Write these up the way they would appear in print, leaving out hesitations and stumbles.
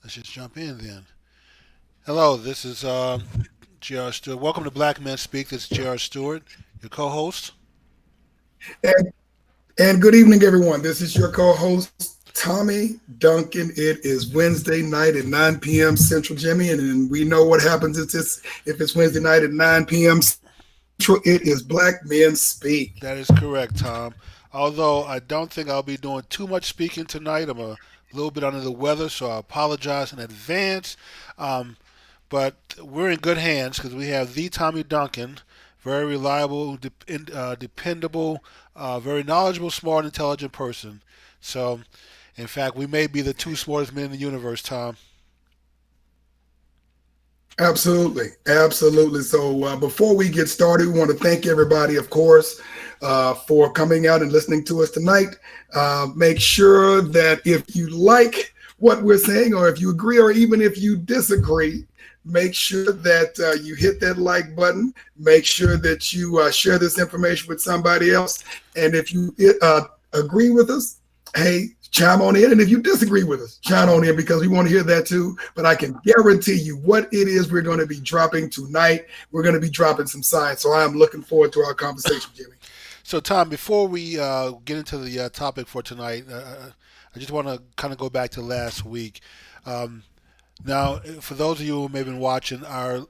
Let's just jump in then. Hello, this is J.R. Stewart. Welcome to Black Men Speak. This is J.R. Stewart, your co-host. And, and good evening, everyone. This is your co host, Tommy Duncan. It is Wednesday night at 9 p.m. Central, Jimmy. And we know what happens if it's Wednesday night at 9 p.m. Central. It is Black Men Speak. That is correct, Tom. Although I don't think I'll be doing too much speaking tonight. I'm a little bit under the weather, so I apologize in advance. Um, but we're in good hands because we have the Tommy Duncan, very reliable, dependable, very knowledgeable, smart, intelligent person. So, in fact, we may be the two smartest men in the universe, Tom. Absolutely. Absolutely. So before we get started, we want to thank everybody, of course, for coming out and listening to us tonight. Make sure that if you like what we're saying, or if you agree, or even if you disagree, make sure that you hit that like button. Make sure that you share this information with somebody else. And if you agree with us, hey, chime on in. And if you disagree with us, chime on in because we want to hear that too. But I can guarantee you what it is we're going to be dropping tonight. We're going to be dropping some science. So I am looking forward to our conversation, Jimmy. So, Tom, before we get into the topic for tonight, I just want to kind of go back to last week. Um, Now, for those of you who may have been watching, our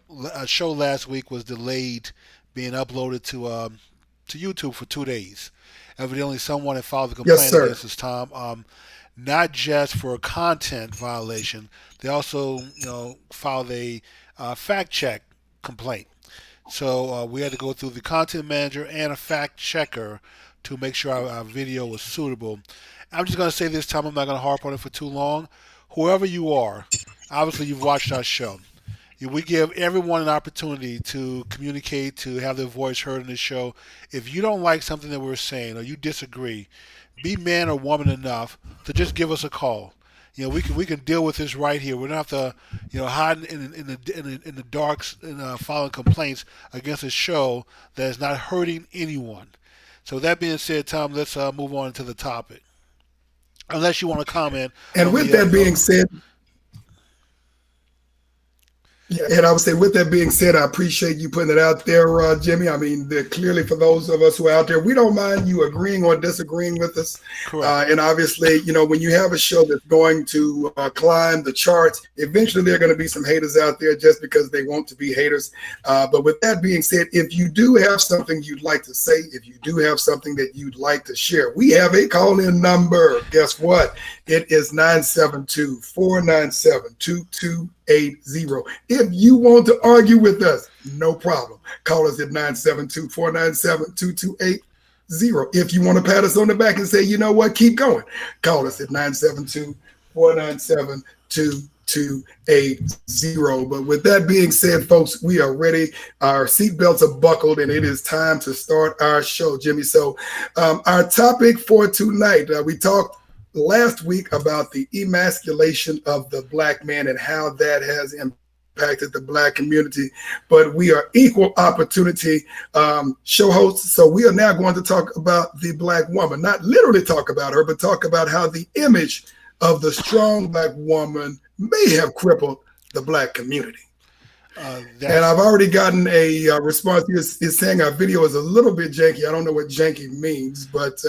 show last week was delayed being uploaded to YouTube for 2 days. Evidently, someone had filed a Yes, complaint sir. against us, Tom. Not just for a content violation, they also, filed a fact check complaint. So we had to go through the content manager and a fact checker to make sure our video was suitable. I'm just going to say this time, I'm not going to harp on it for too long. Whoever you are, obviously you've watched our show. We give everyone an opportunity to communicate, to have their voice heard in the show. If you don't like something that we're saying or you disagree, be man or woman enough to just give us a call. We can deal with this right here. We don't have to, hide in the darks and filing complaints against a show that is not hurting anyone. So that being said, Tom, let's move on to the topic. Unless you want to comment And on with the that being said, yeah, and I would say, with that being said, I appreciate you putting it out there, Jimmy. I mean, clearly, for those of us who are out there, we don't mind you agreeing or disagreeing with us. correct. And obviously, when you have a show that's going to climb the charts, eventually there are going to be some haters out there just because they want to be haters. But with that being said, if you do have something you'd like to say, if you do have something that you'd like to share, we have a call in number. Guess what? It is 972-497-2280. If you want to argue with us, no problem. Call us at 972-497-2280. If you want to pat us on the back and say, you know what, keep going, call us at 972-497-2280. But with that being said, folks, we are ready. Our seatbelts are buckled, and it is time to start our show, Jimmy. So, our topic for tonight, we talked last week about the emasculation of the black man and how that has impacted the black community. But we are equal opportunity show hosts. So we are now going to talk about the black woman, not literally talk about her, but talk about how the image of the strong black woman may have crippled the black community. And That's I've already gotten a response. Is saying our video is a little bit janky. I don't know what janky means, but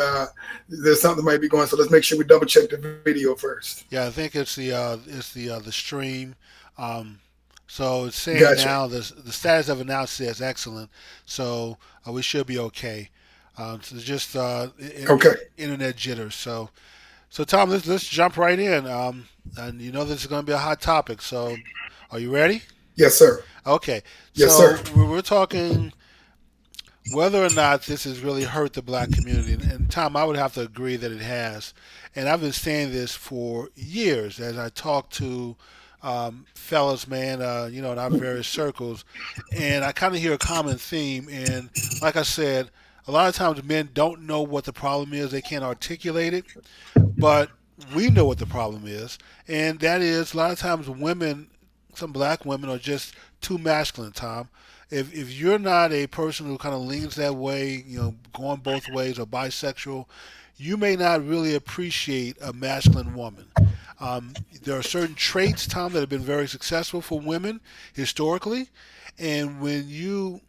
there's something might be going. So let's make sure we double check the video first. Yeah, I think it's the stream. Um, so it's saying Gotcha. now the status of it now says excellent. So we should be okay. So it's just Okay. internet jitters. So Tom, let's jump right in. And you know this is going to be a hot topic. So are you ready? Yes, sir. Okay. Yes, So sir. we're talking whether or not this has really hurt the black community. And Tom, I would have to agree that it has. And I've been saying this for years as I talk to fellas, man, in our various circles. And I kind of hear a common theme. And like I said, a lot of times men don't know what the problem is, they can't articulate it. But we know what the problem is. And that is a lot of times women, some black women, are just too masculine, Tom. If you're not a person who kind of leans that way, going both ways or bisexual, you may not really appreciate a masculine woman. There are certain traits, Tom, that have been very successful for women historically, and when you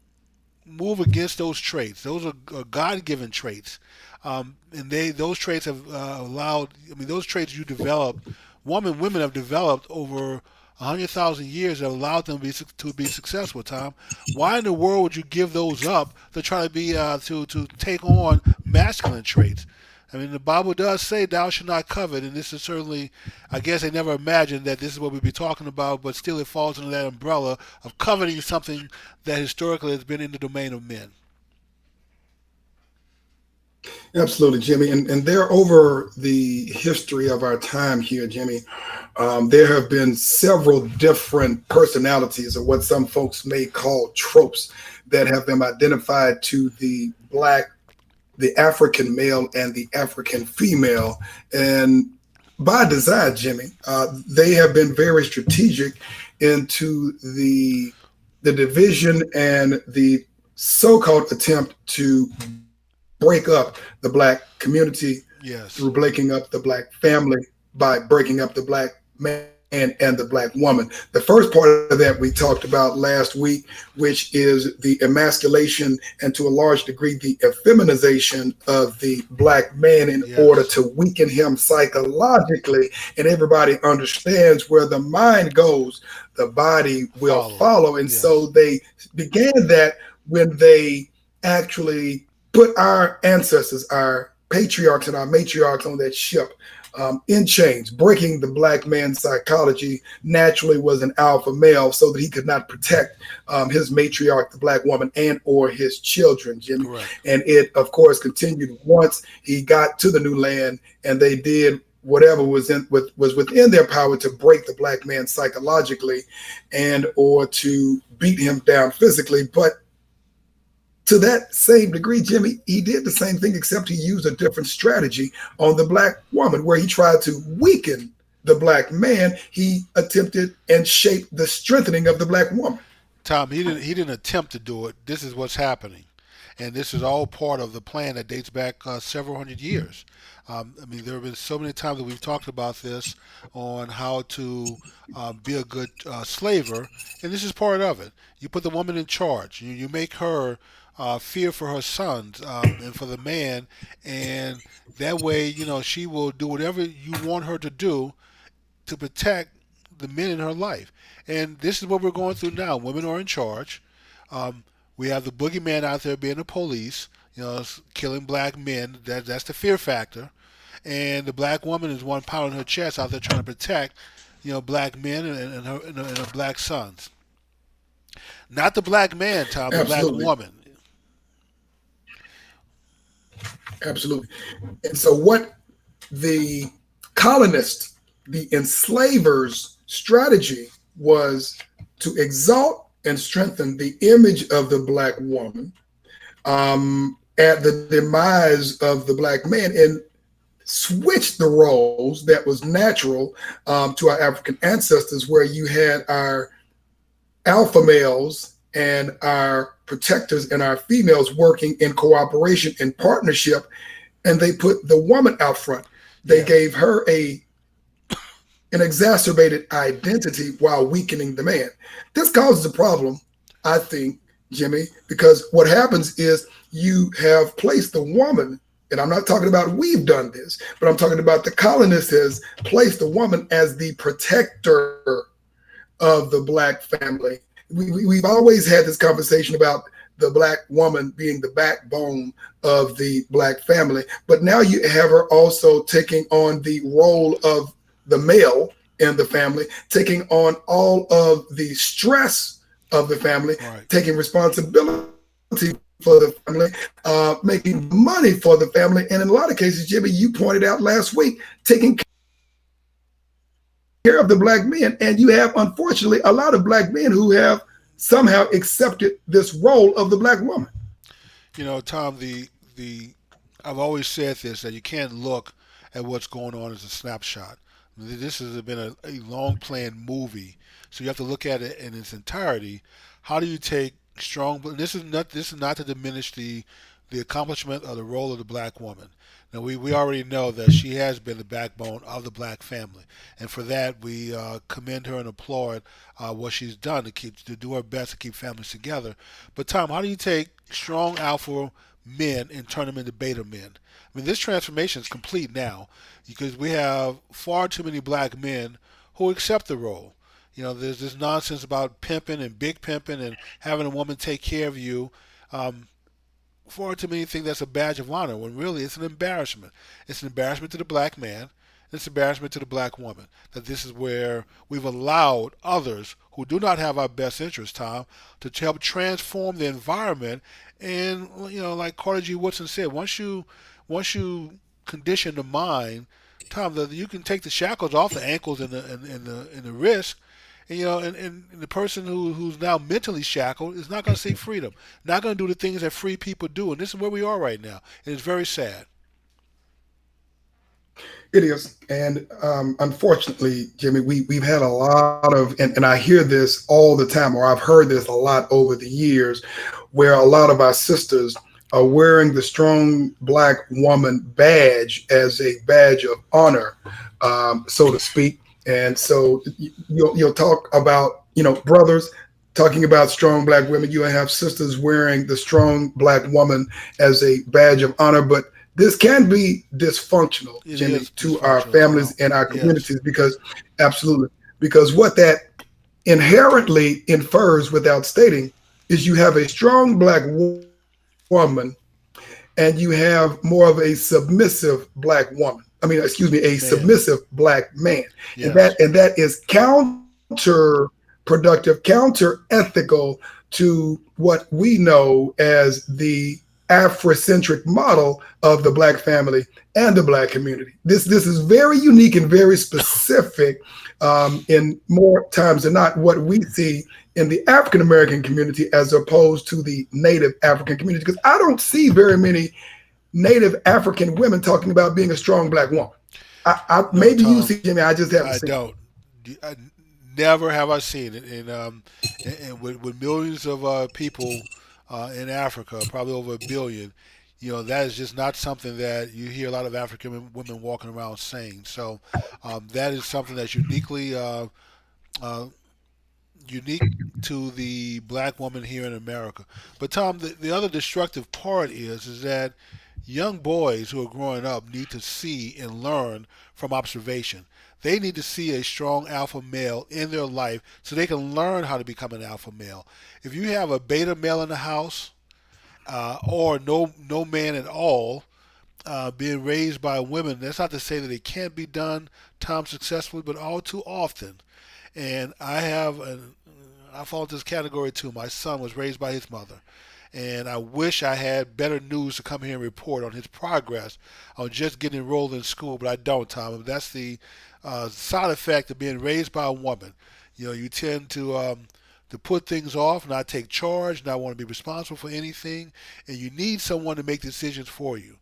move against those traits, those are God-given traits, and those traits have allowed. I mean, those traits you developed, women have developed over 100,000 years that allowed them to be successful. Tom, why in the world would you give those up to try to be to take on masculine traits? I mean, the Bible does say, "Thou shalt not covet," and this is certainly, I guess, they never imagined that this is what we'd be talking about, but still, it falls under that umbrella of coveting something that historically has been in the domain of men. Absolutely, Jimmy. And there, over the history of our time here, Jimmy, there have been several different personalities, or what some folks may call tropes, that have been identified to the African male and the African female. And by design, Jimmy, they have been very strategic into the division and the so-called attempt to break up the black community Yes. through breaking up the black family by breaking up the black man and the black woman. The first part of that we talked about last week, which is the emasculation and to a large degree the effeminization of the black man in order Yes. to weaken him psychologically. And everybody understands where the mind goes, the body will Follow. follow. And so Yes. they began that when they actually put our ancestors, our patriarchs and our matriarchs on that ship in chains. Breaking the black man's psychology naturally was an alpha male so that he could not protect his matriarch, the black woman, and or his children, Jimmy. Correct. And it, of course, continued once he got to the new land and they did whatever was within their power to break the black man psychologically and or to beat him down physically. But to that same degree, Jimmy, he did the same thing, except he used a different strategy on the black woman, where he tried to weaken the black man. He attempted and shaped the strengthening of the black woman. Tom, he didn't attempt to do it. This is what's happening, and this is all part of the plan that dates back several hundred years. I mean, there have been so many times that we've talked about this on how to be a good slaver, and this is part of it. You put the woman in charge. You make her fear for her sons and for the man, and that way, she will do whatever you want her to do to protect the men in her life. And this is what we're going through now. Women are in charge. Um, we have the boogeyman out there being the police, killing black men. That's the fear factor. And the black woman is one pounding her chest out there trying to protect, black men and her black sons. Not the black man, Tom, the black Absolutely. woman. Absolutely. And so, what the colonists, the enslavers' strategy was to exalt and strengthen the image of the black woman at the demise of the black man and switch the roles that was natural to our African ancestors, where you had our alpha males and our protectors and our females working in cooperation and partnership, and they put the woman out front. They Yes. gave her an exacerbated identity while weakening the man. This causes a problem, I think, Jimmy, because what happens is you have placed the woman, and I'm not talking about we've done this, but I'm talking about the colonist has placed the woman as the protector of the black family. We've always had this conversation about the black woman being the backbone of the black family, but now you have her also taking on the role of the male in the family, taking on all of the stress of the family, Right. taking responsibility for the family, making money for the family, and in a lot of cases, Jimmy, you pointed out last week, taking care of the black men. And you have, unfortunately, a lot of black men who have somehow accepted this role of the black woman. Tom, the I've always said this, that you can't look at what's going on as a snapshot. This has been a long planned movie, so you have to look at it in its entirety. How do you take strong? This is not to diminish the accomplishment or the role of the black woman. Now we already know that she has been the backbone of the black family, and for that we commend her and applaud what she's done to do her best to keep families together. But Tom, how do you take strong alpha men and turn them into beta men? I mean, this transformation is complete now because we have far too many black men who accept the role. You know, there's this nonsense about pimping and big pimping and having a woman take care of you. Um, Far too many think that's a badge of honor when really it's an embarrassment. It's an embarrassment to the black man. It's an embarrassment to the black woman that this is where we've allowed others who do not have our best interest, Tom, to help transform the environment. And you know, like Carter G. Woodson said, once you condition the mind, Tom, that you can take the shackles off the ankles and the wrist, and, you know, and the person who's now mentally shackled is not going to seek freedom, not going to do the things that free people do. And this is where we are right now. And it's very sad. It is. And unfortunately, Jimmy, we've had a lot of, and I hear this all the time, or I've heard this a lot over the years, where a lot of our sisters are wearing the strong black woman badge as a badge of honor, so to speak. And so you'll talk about, brothers talking about strong black women. You have sisters wearing the strong black woman as a badge of honor, but this can be dysfunctional, It Jimmy, is to our dysfunctional, families Tom. and our Yes. communities because absolutely, because what that inherently infers without stating is you have a strong black woman and you have more of a submissive black woman. I mean, excuse me, a submissive Man. black man. And that Yes. is counterproductive, counter-ethical to what we know as the Afrocentric model of the black family and the black community. This is very unique and very specific, in more times than not what we see in the African American community as opposed to the Native African community. Because I don't see very many Native African women talking about being a strong black woman. No, Maybe you Tom. see, Jimmy. I just haven't I seen it. don't. I, never have I seen it. And with millions of people in Africa, probably over a billion, you know, that is just not something that you hear a lot of African women walking around saying. So that is something that's uh, unique to the black woman here in America. But Tom, the other destructive part is that young boys who are growing up need to see and learn from observation. They need to see a strong alpha male in their life so they can learn how to become an alpha male. If you have a beta male in the house, or no man at all, being raised by women, that's not to say that it can't be done, Tom, successfully, but all too often. And I fall into this category too. My son was raised by his mother, and I wish I had better news to come here and report on his progress on just getting enrolled in school, but I don't, Tom. That's the side effect of being raised by a woman. You know, you tend to put things off, not take charge, not want to be responsible for anything, and you need someone to make decisions for you.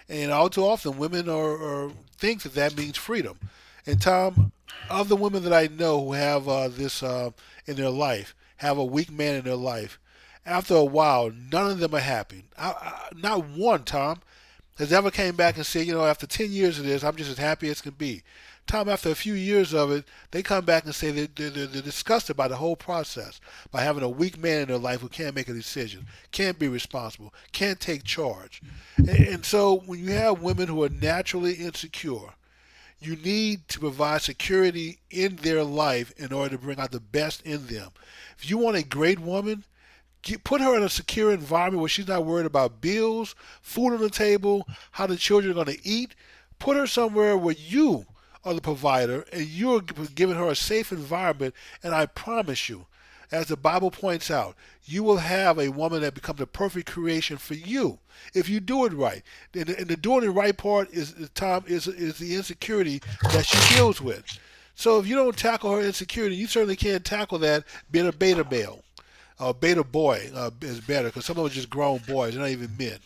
And all too often, women are think that that means freedom. And Tom, of the women that I know who have this in their life, have a weak man in their life, after a while, none of them are happy. Not one, Tom, has ever came back and said, you know, after 10 years of this, I'm just as happy as can be. Tom, after a few years of it, they come back and say they're disgusted by the whole process, by having a weak man in their life who can't make a decision, can't be responsible, can't take charge. And so when you have women who are naturally insecure, you need to provide security in their life in order to bring out the best in them. If you want a great woman, put her in a secure environment where she's not worried about bills, food on the table, how the children are going to eat. Put her somewhere where you are the provider and you're giving her a safe environment. And I promise you, as the Bible points out, you will have a woman that becomes a perfect creation for you if you do it right. And the doing it right part is the insecurity that she deals with. So if you don't tackle her insecurity, you certainly can't tackle that being a beta male. Beta boy is better because some of them are just grown boys. They're not even men.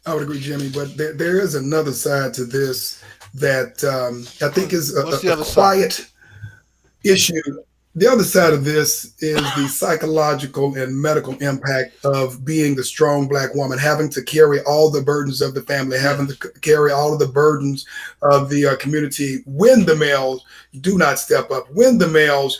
I would agree, Jimmy. But there is another side to this that I think is What's the a other side? quiet issue. The other side of this is the psychological and medical impact of being the strong black woman, having to carry all the burdens of the family, having to Yes, carry all of the burdens of the community when the males do not step up, when the males,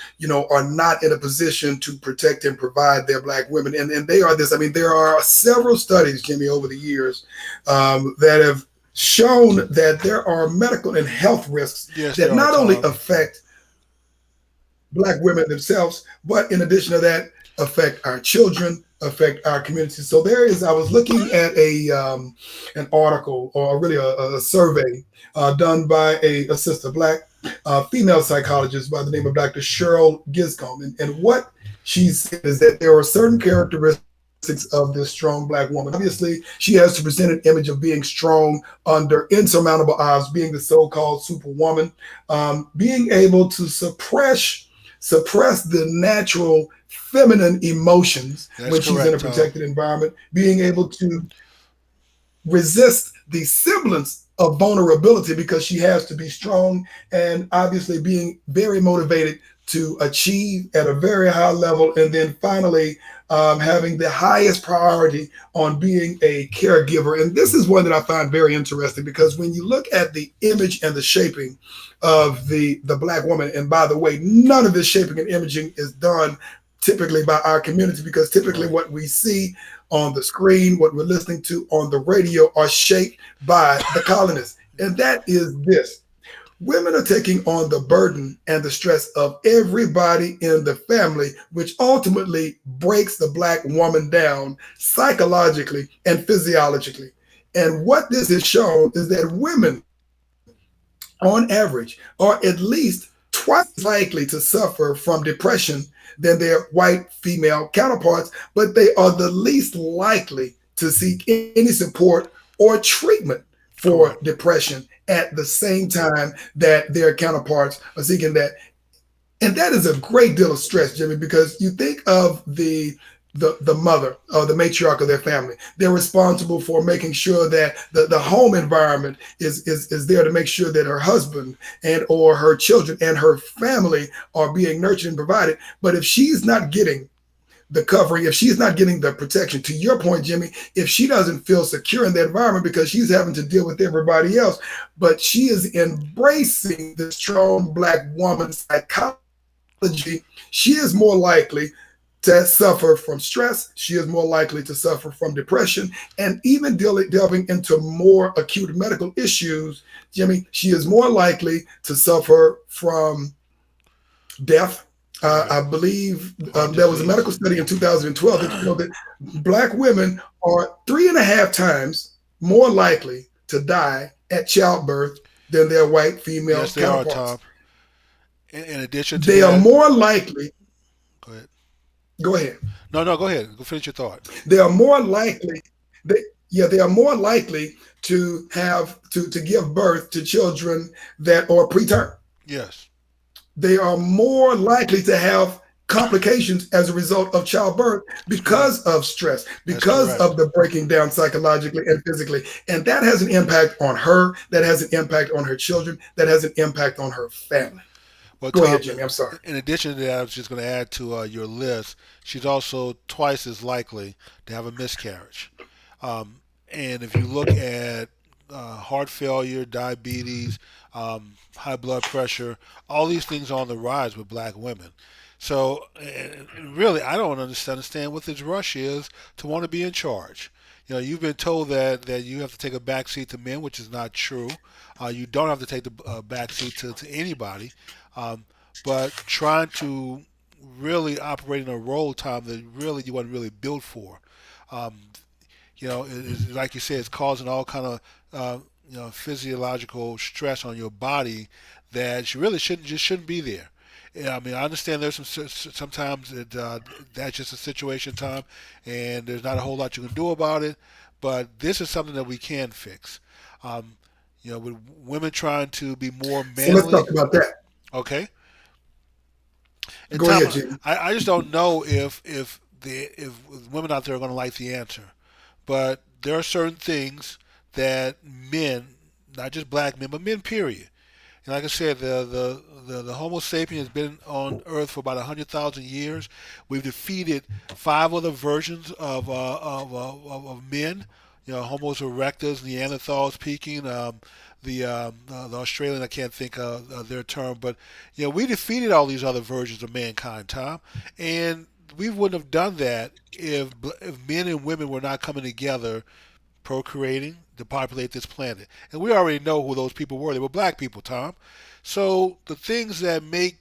are not in a position to protect and provide their black women. And they are this. I mean, there are several studies, Jimmy, over the years that have shown that there are medical and health risks yes, that there are, not only Tom. affect black women themselves, but in addition to that, affect our children, affect our community. So there is. I was looking at a an article or really a survey done by a sister black female psychologist by the name of Dr. Cheryl Giscombe, and what she said is that there are certain characteristics of this strong black woman. Obviously, she has to present an image of being strong under insurmountable odds, being the so-called superwoman, being able to suppress the natural feminine emotions That's when she's in correct, a Tom. protected environment, being able to resist the semblance of vulnerability because she has to be strong, and obviously being very motivated to achieve at a very high level, and then finally having the highest priority on being a caregiver. And this is one that I find very interesting because when you look at the image and the shaping of the black woman, and by the way, none of this shaping and imaging is done typically by our community, because typically Right. what we see on the screen, what we're listening to on the radio, are shaped by the colonists. And that is this: women are taking on the burden and the stress of everybody in the family, which ultimately breaks the black woman down psychologically and physiologically. And what this has shown is that women, on average, are at least twice as likely to suffer from depression than their white female counterparts, but they are the least likely to seek any support or treatment for Correct. depression at the same time that their counterparts are seeking that. And that is a great deal of stress, Jimmy, because you think of the mother or the matriarch of their family. They're responsible for making sure that the home environment is there to make sure that her husband and or her children and her family are being nurtured and provided. But if she's not getting the covering, if she's not getting the protection, to your point, Jimmy, if she doesn't feel secure in the environment because she's having to deal with everybody else, but she is embracing the strong black woman psychology, she is more likely to suffer from stress. She is more likely to suffer from depression, and even delving into more acute medical issues, Jimmy, she is more likely to suffer from death. Right. I believe Heart there was a disease. medical study in 2012 that showed that black women are 3.5 times more likely to die at childbirth than their white female Yes, they are, counterparts. Tom. In addition to They are that, more likely, go ahead. go ahead, No, no, go ahead. Go finish your thought. they are more likely, they, yeah, they are more likely to have to give birth to children that are preterm. Yes, They are more likely to have complications as a result of childbirth that's correct. because of stress, That's because correct. of the breaking down psychologically and physically. And that has an impact on her, that has an impact on her children, that has an impact on her family. Well, Go ahead, Tom, Jimmy. I'm sorry. in addition to that, I was just going to add to your list, she's also twice as likely to have a miscarriage. Um, and if you look at heart failure, diabetes, high blood pressure, all these things are on the rise with black women. So, and really, I don't understand what this rush is to want to be in charge. You know, you've been told that you have to take a back seat to men, which is not true. You don't have to take the back seat to anybody. Um, but trying to really operate in a role, Tom, that really you wasn't really built for. Um, like you said, it's causing all kind of physiological stress on your body that you really shouldn't be there. Yeah, I mean, I understand there's sometimes that's just a situation, Tom, and there's not a whole lot you can do about it. But this is something that we can fix. Um, with women trying to be more So let's manly. talk about that. Okay, and Go Tom, ahead, Jimmy. I just don't know if women out there are going to like the answer. But there are certain things that men, not just black men, but men, period, And like I said, the Homo sapien has been on Earth for about 100,000 years. We've defeated five other versions of men. You know, Homo erectus, Neanderthals, Peking, the Australian, I can't think of their term, but you know, we defeated all these other versions of mankind, Tom, and we wouldn't have done that if men and women were not coming together procreating to populate this planet. And we already know who those people were. They were black people, Tom. So the things that make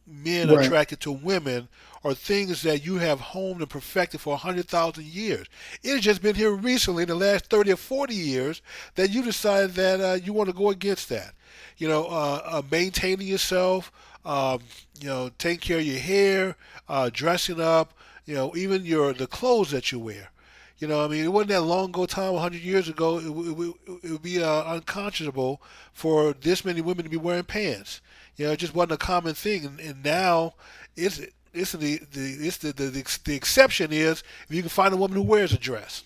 men Right. attracted to women are things that you have honed and perfected for 100,000 years. It has just been here recently, in the last 30 or 40 years, that you decided that you want to go against that. You know, maintaining yourself, you know, taking care of your hair, dressing up, you know, even the clothes that you wear. You know, I mean, it wasn't that long ago, time, 100 years ago, it would be unconscionable for this many women to be wearing pants. You know, it just wasn't a common thing, and now it's the exception is if you can find a woman who wears a dress.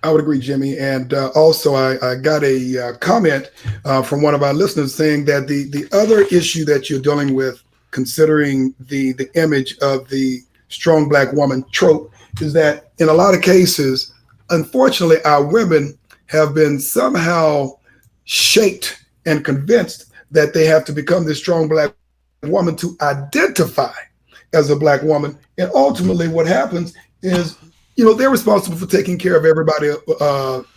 I would agree, Jimmy. And also, I got a comment from one of our listeners saying that the other issue that you're dealing with, considering the image of the strong black woman trope, is that in a lot of cases, unfortunately, our women have been somehow shaped and convinced that they have to become this strong black woman to identify as a black woman. And ultimately, what happens is, they're responsible for taking care of everybody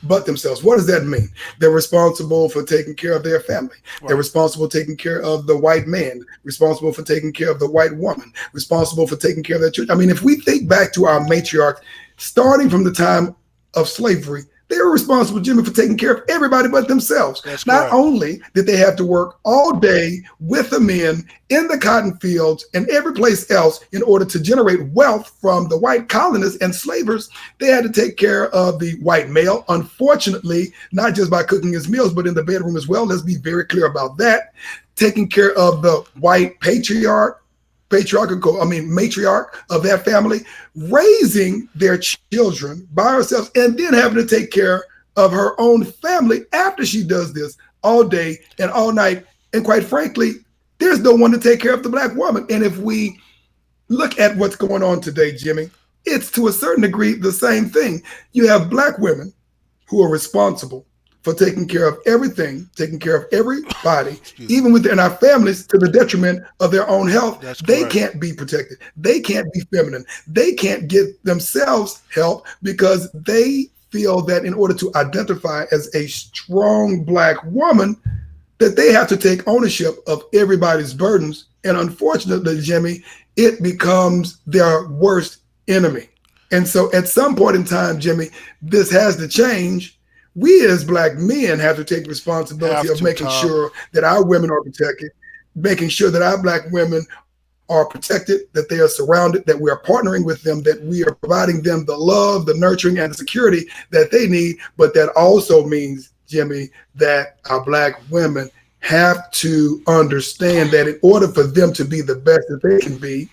but themselves. What does that mean? They're responsible for taking care of their family. They're Right. responsible for taking care of the white man, responsible for taking care of the white woman, responsible for taking care of their children. I mean, if we think back to our matriarchs, starting from the time of slavery, they were responsible, Jimmy, for taking care of everybody but themselves. That's Not correct. only did they have to work all day with the men in the cotton fields and every place else in order to generate wealth from the white colonists and slavers, they had to take care of the white male, unfortunately, not just by cooking his meals, but in the bedroom as well. Let's be very clear about that. Taking care of the white matriarch of that family, raising their children by herself, and then having to take care of her own family after she does this all day and all night. And quite frankly, there's no one to take care of the black woman. And if we look at what's going on today, Jimmy, it's to a certain degree the same thing. You have black women who are responsible for taking care of everything, taking care of everybody, Excuse me. even within our families, to the detriment of their own health. That's They correct. can't be protected. They can't be feminine. They can't get themselves help because they feel that in order to identify as a strong black woman, that they have to take ownership of everybody's burdens. And unfortunately, Jimmy, it becomes their worst enemy. And so at some point in time, Jimmy, this has to change. We as black men have to take responsibility Have of to, making Tom. sure that our women are protected, making sure that our black women are protected, that they are surrounded, that we are partnering with them, that we are providing them the love, the nurturing, and the security that they need. But that also means, Jimmy, that our black women have to understand that in order for them to be the best that they can be,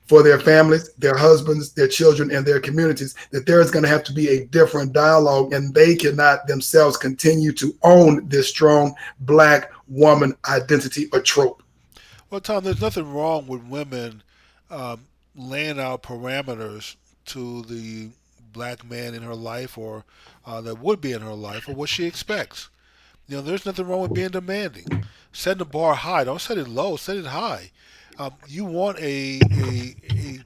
for their families, their husbands, their children, and their communities, that there is going to have to be a different dialogue, and they cannot themselves continue to own this strong black woman identity or trope. Well, Tom, there's nothing wrong with women um, laying out parameters to the black man in her life or that would be in her life or what she expects. You know, there's nothing wrong with being demanding. Setting the bar high. Don't set it low. Set it high. You want a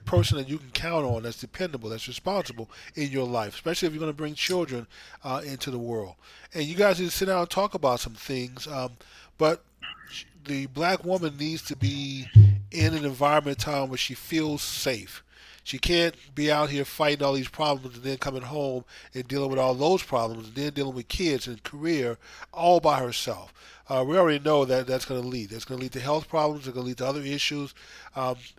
person that you can count on, that's dependable, that's responsible in your life, especially if you're going to bring children into the world. And you guys need to sit down and talk about some things. But the black woman needs to be in an environment time where she feels safe. She can't be out here fighting all these problems and then coming home and dealing with all those problems and then dealing with kids and career all by herself. We already know that that's going to lead. That's going to lead to health problems. It's going to lead to other issues.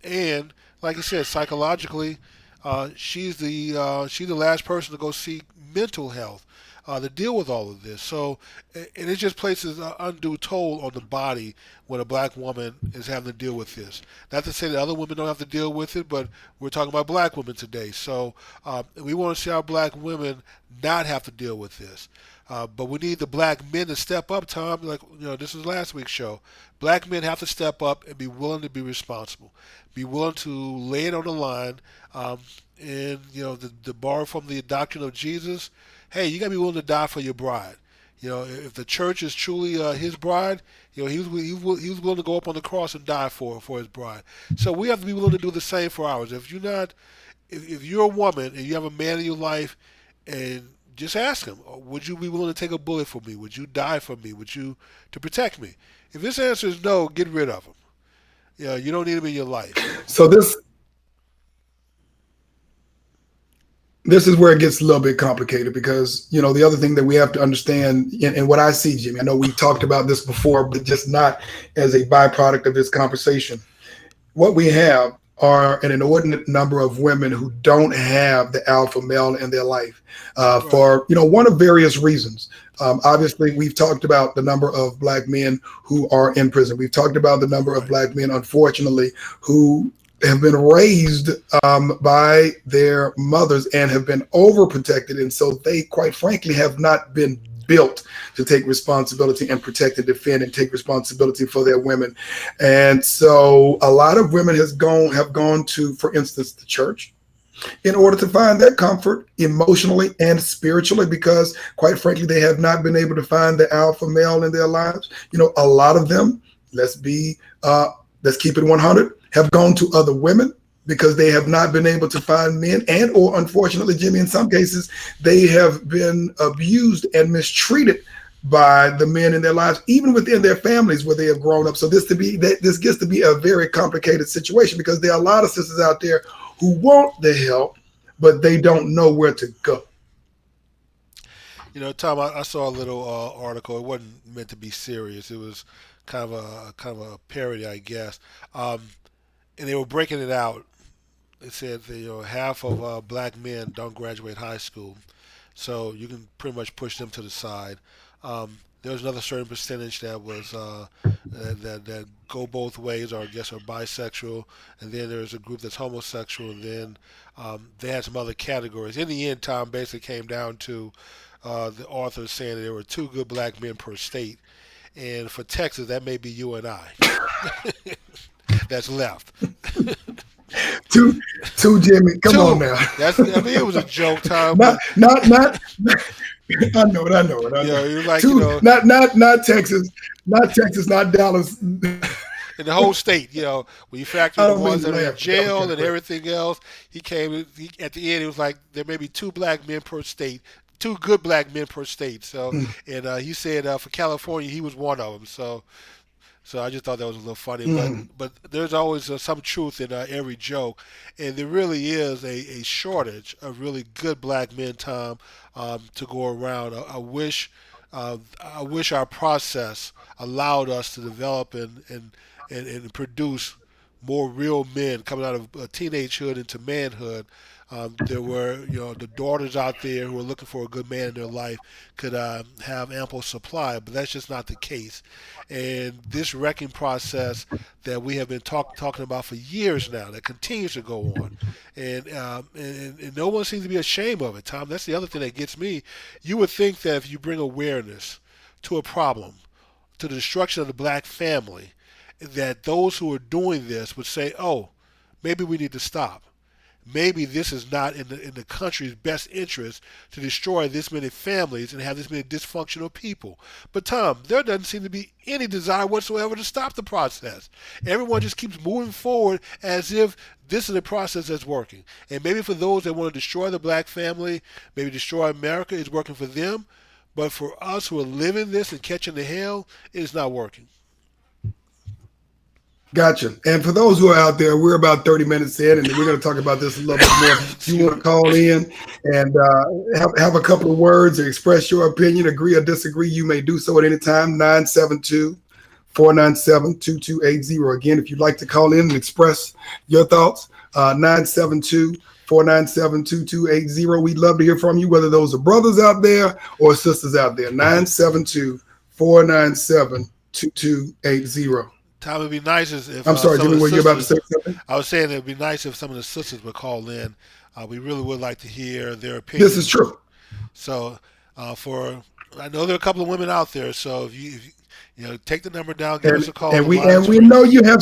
And like I said, psychologically, she's the last person to go seek mental health to deal with all of this. So, and it just places an undue toll on the body when a black woman is having to deal with this. Not to say that other women don't have to deal with it, but we're talking about black women today. So we want to see our black women not have to deal with this. But we need the black men to step up, Tom. Like this is last week's show. Black men have to step up and be willing to be responsible, be willing to lay it on the line, um, and the borrow from the doctrine of Jesus. Hey, you got to be willing to die for your bride. If the church is truly his bride, he was willing to go up on the cross and die for his bride. So we have to be willing to do the same for ours. If you're a woman and you have a man in your life, and just ask him, would you be willing to take a bullet for me? Would you die for me? Would you to protect me? If his answer is no, get rid of him. You don't need him in your life. So this is where it gets a little bit complicated because the other thing that we have to understand and what I see, Jimmy, I know we've talked about this before, but just not as a byproduct of this conversation. What we have are an inordinate number of women who don't have the alpha male in their life Right. for one of various reasons. Obviously, we've talked about the number of black men who are in prison. We've talked about the number of Right. black men, unfortunately, who have been raised by their mothers and have been overprotected, and so they, quite frankly, have not been built to take responsibility and protect and defend and take responsibility for their women. And so a lot of women have gone to, for instance, the church in order to find that comfort emotionally and spiritually, because quite frankly, they have not been able to find the alpha male in their lives. A lot of them, let's keep it 100, have gone to other women because they have not been able to find men, and or unfortunately, Jimmy, in some cases, they have been abused and mistreated by the men in their lives, even within their families where they have grown up. So this gets to be a very complicated situation because there are a lot of sisters out there who want the help, but they don't know where to go. Tom, I saw a little article. It wasn't meant to be serious. It was kind of a parody, I guess. And they were breaking it out. It said that, half of black men don't graduate high school, so you can pretty much push them to the side. There was another certain percentage that was that go both ways, or I guess are bisexual, and then there's a group that's homosexual, and then they had some other categories. In the end, Tom basically came down to the author saying there were two good black men per state, and for Texas, that may be you and I that's left. Two, two, Jimmy, come on Two. now. It was a joke, Tom, not, but not, not. I know it. I know it. I know it. it was like Two, not Texas, not Texas, not Dallas. in the whole state. When you factor I in the don't mean ones to that are in laugh, but that was jail kind of and crazy. everything else, at the end. It was like there may be two black men per state, two good black men per state. So, and he said for California he was one of them. So I just thought that was a little funny, but Mm. but there's always some truth in every joke, and there really is a shortage of really good black men, Tom, to go around. I wish our process allowed us to develop and produce more real men coming out of teenagehood into manhood. There were, the daughters out there who are looking for a good man in their life could have ample supply, but that's just not the case. And this wrecking process that we have been talking about for years now, that continues to go on, and no one seems to be ashamed of it. Tom, that's the other thing that gets me. You would think that if you bring awareness to a problem, to the destruction of the black family, that those who are doing this would say, "Oh, maybe we need to stop. Maybe this is not in the country's best interest to destroy this many families and have this many dysfunctional people." But Tom, there doesn't seem to be any desire whatsoever to stop the process. Everyone just keeps moving forward as if this is a process that's working. And maybe for those that want to destroy the black family, maybe destroy America, it's working for them. But for us who are living this and catching the hell, it is not working. Gotcha. And for those who are out there, we're about 30 minutes in, and we're going to talk about this a little bit more. If you Excuse want to me. call in and have a couple of words or express your opinion, agree or disagree, you may do so at any time. 972-497-2280. Again, if you'd like to call in and express your thoughts, 972-497-2280. We'd love to hear from you, whether those are brothers out there or sisters out there. 972-497-2280. Tom, it'd be nice if I'm sorry, some of Jimmy, the were you about to sisters. say something? I was saying it'd be nice if some of the sisters would call in. We really would like to hear their This is opinions. true. So, for I know there are a couple of women out there, so if you take the number down, give us and a call. and The we lines are know free. you have.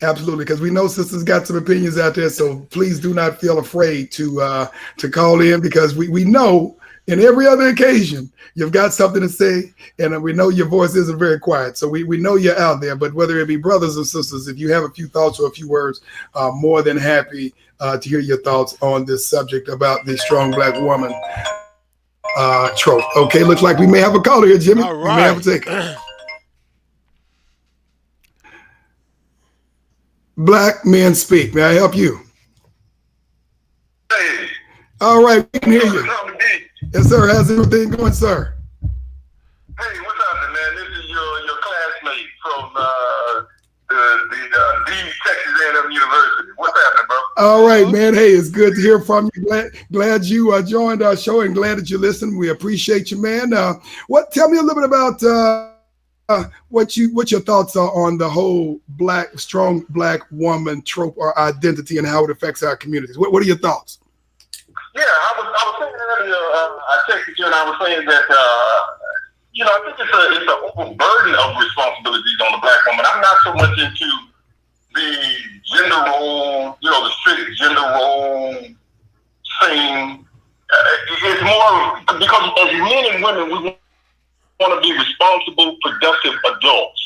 Absolutely, because we know sisters got some opinions out there. So please do not feel afraid to call in, because we know in every other occasion you've got something to say, and we know your voice isn't very quiet. So we know you're out there. But whether it be brothers or sisters, if you have a few thoughts or a few words, more than happy to hear your thoughts on this subject about the strong black woman trope. Okay, looks like we may have a caller here, Jimmy. We All may have to take right. it. Black men speak. May I help you? Hey, All right, we can hear what's up, you. Tommy D? Yes, sir. How's everything going, sir? Hey, what's happening, man? This is your classmate from the Texas A&M University. What's happening, bro? All right, Oh, man. Hey, it's good to hear from you. Glad you joined our show, and glad that you listened. We appreciate you, man. What? Tell me a little bit about what your thoughts are on the whole strong black woman trope or identity and how it affects our communities. What are your thoughts? Yeah, I was saying earlier. I texted you and I was saying that I think it's an overburden of responsibilities on the black woman. I'm not so much into the gender role, the strict gender role thing. It's more because as men and women, we want to be responsible, productive adults.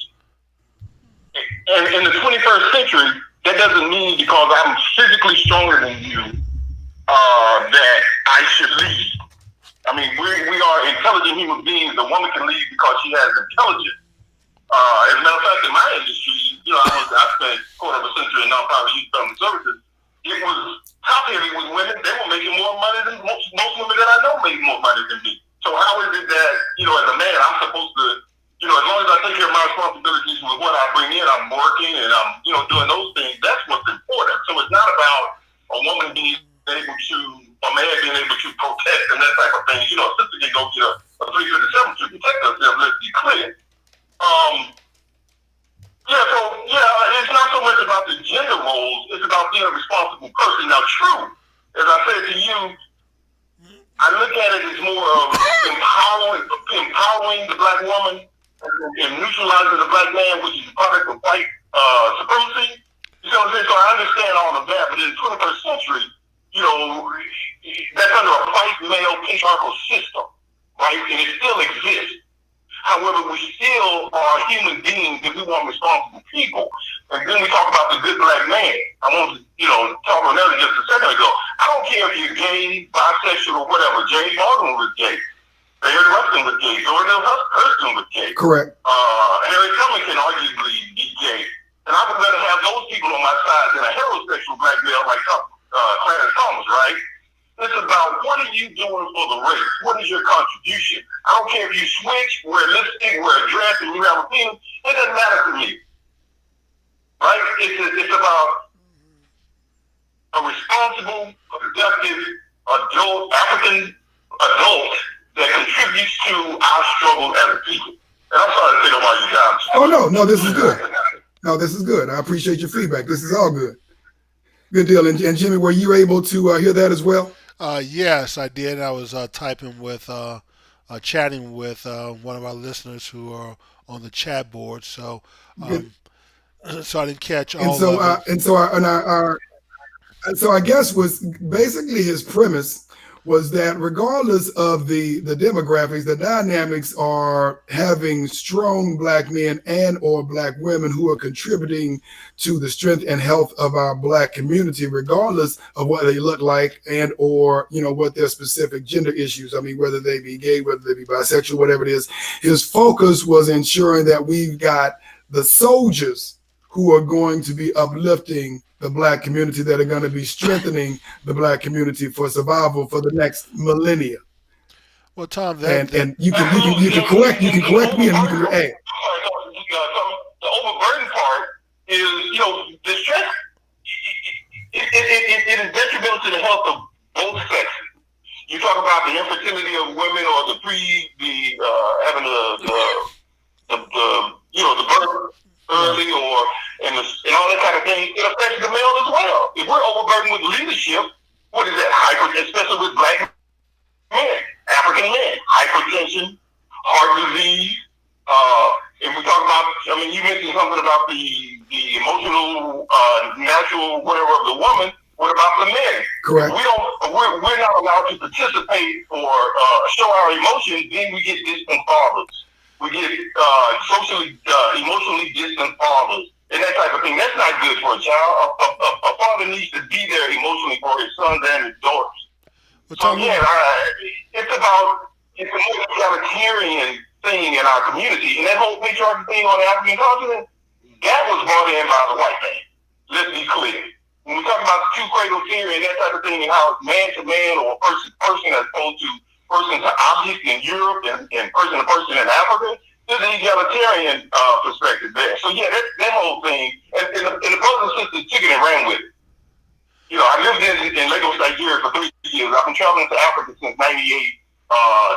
And in the 21st century, that doesn't mean because I'm physically stronger than you that I should lead. I mean, we are intelligent human beings. The woman can lead because she has intelligence. As a matter of fact, in my industry, I spent a quarter of a century in nonprofit youth family services. It was top heavy with women. They were making more money than most women that I know make more money than me. So how is it that, as a man, I'm supposed to, as long as I take care of my responsibilities with what I bring in, I'm working and I'm, doing those things. That's what's important. So it's not about a woman being able to, a man being able to protect and that type of thing. A sister can go get a 357 to protect herself. Let's be clear. It's not so much about the gender roles, it's about being a responsible person. Now, true, as I said to you, I look at it as more of empowering the black woman and neutralizing the black man, which is a product of white supremacy. You know what I'm saying? So I understand all of that, but in the 21st century, that's under a white male patriarchal system, right? And it still exists. However, we still are human beings and we want responsible people. And then we talk about the good black man. I want to, talk about that just a second ago. I don't care if you're gay, bisexual, or whatever. James Baldwin was gay. Barry Rustin was gay. Jordan Hurston was gay. Correct. Harry Tubman can arguably be gay. And I would rather have those people on my side than a heterosexual black male like Clarence Thomas, right? It's about what are you doing for the race? What is your contribution? I don't care if you switch, wear lipstick, wear a dress, and you have a penis. It doesn't matter to me, right? It's about a responsible, productive adult, African adult that contributes to our struggle as a people. And I'm sorry to take up all your time. Oh no, this is good. No, this is good. I appreciate your feedback. This is all good. Good deal. And Jimmy, were you able to hear that as well? yes, I did. I was chatting with one of our listeners who are on the chat board. So, Good. um, so I didn't catch And all so, of it. so I guess was basically his premise was that regardless of the demographics, the dynamics are having strong black men and or black women who are contributing to the strength and health of our black community, regardless of what they look like and or what their specific gender issues. I mean, whether they be gay, whether they be bisexual, whatever it is. His focus was ensuring that we've got the soldiers who are going to be uplifting the black community, that are going to be strengthening the black community for survival for the next millennia. Well, Tom, And you can correct me and you can add. The overburden part is, the stress, it is detrimental to the health of both sexes. You talk about the infertility of women or having the birth early and all that kind of thing. It affects the male as well. If we're overburdened with leadership, what is that? Especially with black men, African men, believe. If we talk about, I mean, you mentioned something about the emotional, natural, whatever of the woman. What about the men? Correct. We're not allowed to participate or show our emotions. Then we get distant fathers. We get socially, emotionally distant fathers, and that type of thing. That's not good for a child. A father needs to be there emotionally for his sons and his daughters. So yeah, it's a more egalitarian thing in our community, and that whole patriarchy thing on the African continent, that was brought in by the white man. Let's be clear. When we talk about the two cradle theory and that type of thing, and how it's man to man or person to person as opposed to person to object in Europe and person to person in Africa, there's an egalitarian perspective there. So yeah, that whole thing, and the brothers and sisters took it and ran with it. You know, I lived in Lagos, Nigeria for 3 years. I've been traveling to Africa since '98,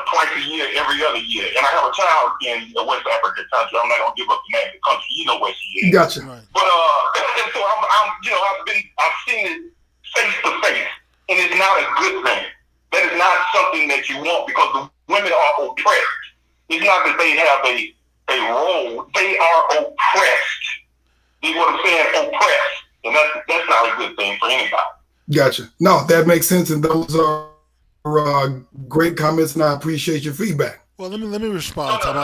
twice a year, every other year. And I have a child in the West Africa country. I'm not gonna give up the name of the country. You know where she is. Gotcha. Right. But and so I've seen it face to face, and it's not a good thing. That is not something that you want because the women are oppressed. It's not that they have a role; they are oppressed. You know what I'm saying? Oppressed. And that's not a good thing for anybody. Gotcha. No, that makes sense, and those are great comments, and I appreciate your feedback. Well, let me respond. Let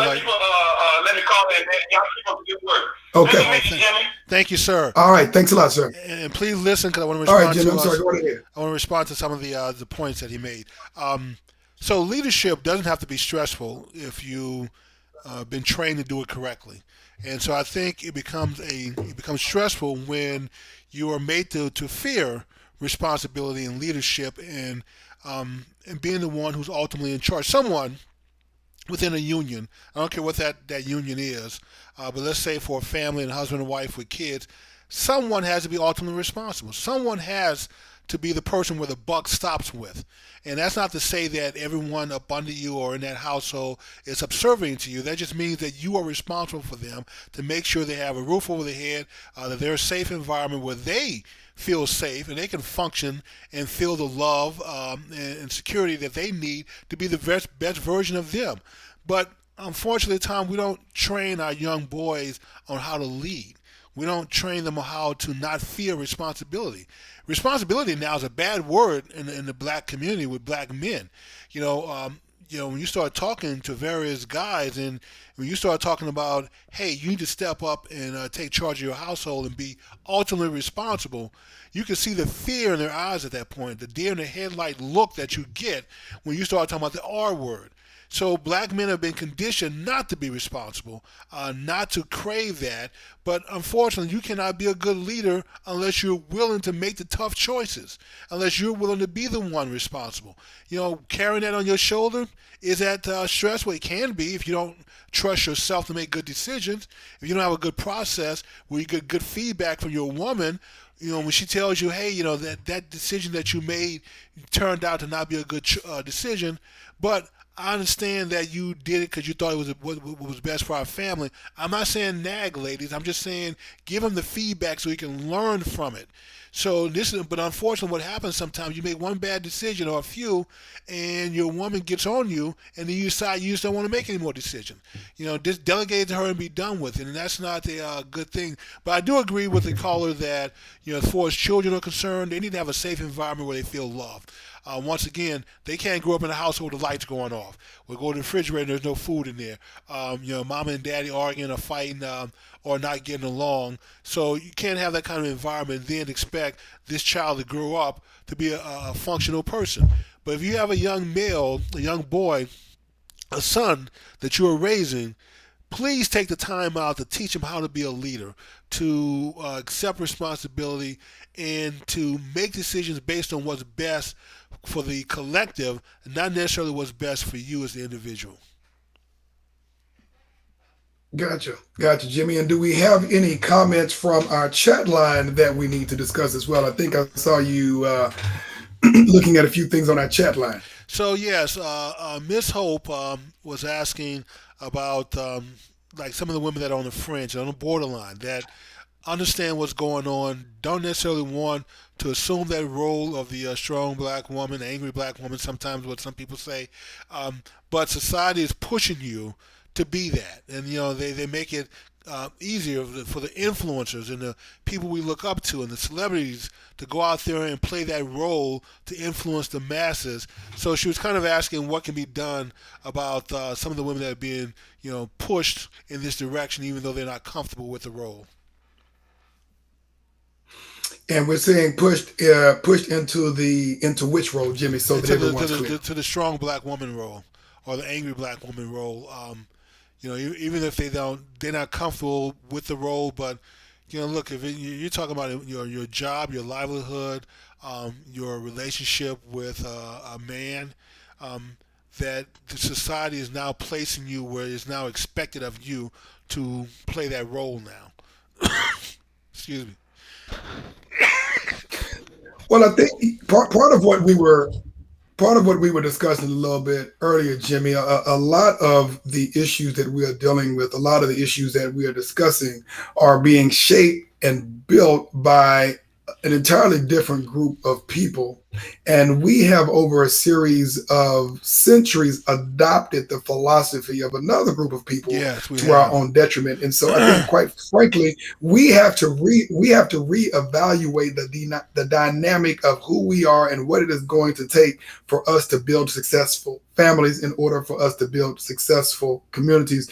me call that. Y'all keep up the good work. Okay. Thank you, sir. All right. Thanks a lot, sir. And please listen, because I want to All respond right, Jimmy. I'm to sorry. Go ahead. I want to respond to some of the points that he made. So leadership doesn't have to be stressful if you been trained to do it correctly. And so I think it becomes stressful when you are made to fear responsibility and leadership and being the one who's ultimately in charge. Someone within a union, I don't care what that union is, but let's say for a family and husband and wife with kids, someone has to be ultimately responsible. Someone has to be the person where the buck stops with. And that's not to say that everyone up under you or in that household is subservient to you. That just means that you are responsible for them to make sure they have a roof over their head, that they're a safe environment where they feel safe and they can function and feel the love and security that they need to be the best version of them. But unfortunately, Tom, we don't train our young boys on how to lead. We don't train them on how to not fear responsibility. Responsibility now is a bad word in the black community with black men. When you start talking to various guys and when you start talking about, hey, you need to step up and take charge of your household and be ultimately responsible, you can see the fear in their eyes at that point, the deer in the headlight look that you get when you start talking about the R word. So black men have been conditioned not to be responsible, not to crave that. But unfortunately, you cannot be a good leader unless you're willing to make the tough choices, unless you're willing to be the one responsible. Carrying that on your shoulder, is that stressful? It can be if you don't trust yourself to make good decisions. If you don't have a good process where you get good feedback from your woman, when she tells you, hey, that decision that you made turned out to not be a good decision, but I understand that you did it because you thought it was what was best for our family. I'm not saying nag, ladies. I'm just saying give them the feedback so you can learn from it. But unfortunately, what happens sometimes, you make one bad decision or a few, and your woman gets on you, and then you decide you just don't want to make any more decisions. Just delegate it to her and be done with it, and that's not a good thing. But I do agree with the caller that, as far as children are concerned, they need to have a safe environment where they feel loved. Once again, they can't grow up in a household with the lights going off. We go to the refrigerator and there's no food in there. Mama and daddy arguing or fighting or not getting along. So you can't have that kind of environment and then expect this child to grow up to be a functional person. But if you have a young male, a young boy, a son that you are raising, please take the time out to teach him how to be a leader, to accept responsibility, and to make decisions based on what's best for the collective, not necessarily what's best for you as the individual. Gotcha, Jimmy. And do we have any comments from our chat line that we need to discuss as well? I think I saw you looking at a few things on our chat line. So yes, Miss Hope was asking about like some of the women that are on the fringe, on the borderline, that understand what's going on, don't necessarily want to assume that role of the strong black woman, angry black woman, sometimes what some people say, but society is pushing you to be that, and they make it easier for the influencers and the people we look up to and the celebrities to go out there and play that role to influence the masses. So she was kind of asking what can be done about some of the women that are being pushed in this direction, even though they're not comfortable with the role. And we're saying pushed into which role, Jimmy, so that To the to everyone's clear. the to the strong black woman role or the angry black woman role. Even if they're not comfortable with the role, but look, if you're talking about your job, your livelihood, your relationship with a man, that the society is now placing you where it's now expected of you to play that role now. Excuse me. Well, I think part of what we were discussing a little bit earlier, Jimmy, a lot of the issues that we are dealing with, a lot of the issues that we are discussing are being shaped and built by an entirely different group of people. And we have, over a series of centuries, adopted the philosophy of another group of people Yes, we to our have. own detriment. And so I think, quite frankly, we have to reevaluate the dynamic of who we are and what it is going to take for us to build successful families, in order for us to build successful communities,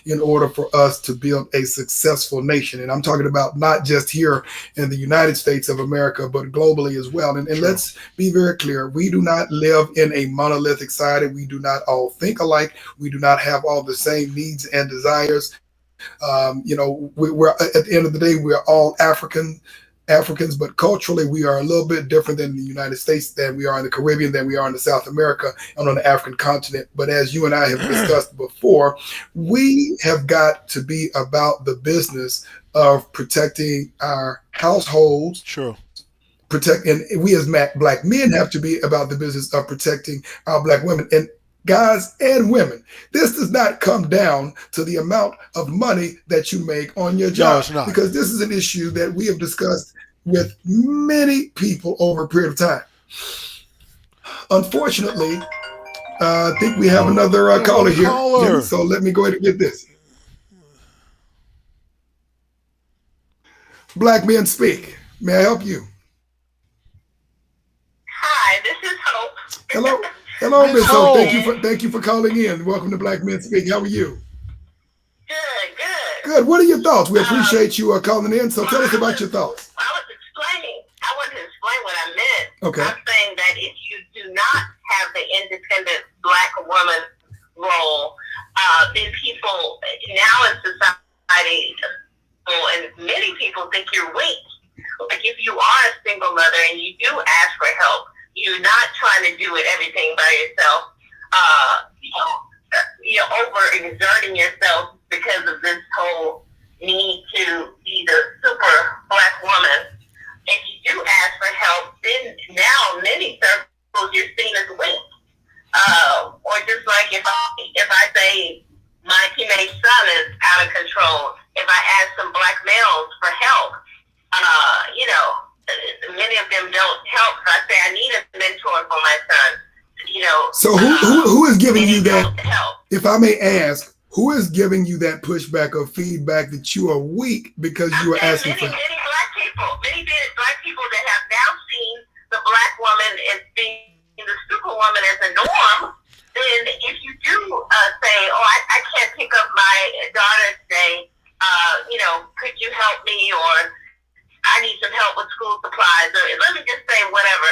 in order for us to build a successful nation. And I'm talking about not just here in the United States of America, but globally as well. And True. let's be very clear. We do not live in a monolithic society. We do not all think alike. We do not have all the same needs and desires. We're at the end of the day, we're all Africans, but culturally we are a little bit different than the United States, than we are in the Caribbean, than we are in the South America and on the African continent. But as you and I have discussed before, we have got to be about the business of protecting our households, True. and we as black men have to be about the business of protecting our black women. And guys and women, this does not come down to the amount of money that you make on your No, job, it's not. because this is an issue that we have discussed with many people over a period of time. Unfortunately, I think we have another caller One here, Jimmy, caller. so let me go ahead and get this. Black men speak. May I help you? Hi, this is Hope. Hello. Hello, Miss Miss Hope. Thank you Hope. for calling in. Welcome to Black Men Speak. How are you? Good, good. Good. What are your thoughts? We appreciate you calling in. So tell us about your thoughts. I wanted to explain what I meant. Okay. I'm saying that if you do not have the independent black woman role, then people now in society, and many people think you're weak. Like if you are a single mother and you do ask for help, you're not trying to do everything by yourself. You're overexerting yourself because of this whole need to be the super black woman. If you do ask for help, then now many circles you're seen as weak. Or just like if I say my teenage son is out of control, if I ask some black males for help, many of them don't help. So I say I need a mentor for my son. So who is giving you many that? don't help. If I may ask, who is giving you that pushback or feedback that you are weak because you are asking for? Many black people that have now seen the black woman as being the superwoman as a norm. Then if you do say, "Oh, I can't pick up my daughter today," could you help me? Or I need some help with school supplies. Or let me just say whatever.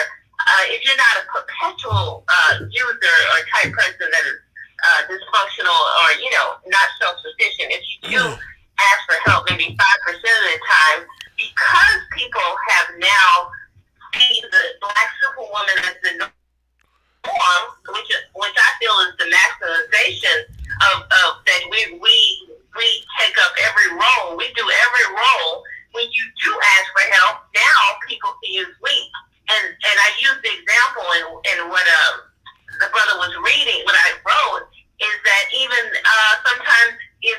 If you're not a perpetual user or type person that is dysfunctional or not self-sufficient, if you do ask for help maybe 5% of the time, because people have now seen the black superwoman as the norm, which I feel is the masculinization of that we take up every role, we do every role. When you do ask for help, now people see you as weak. And I use the example in what the brother was reading, what I wrote, is that even sometimes if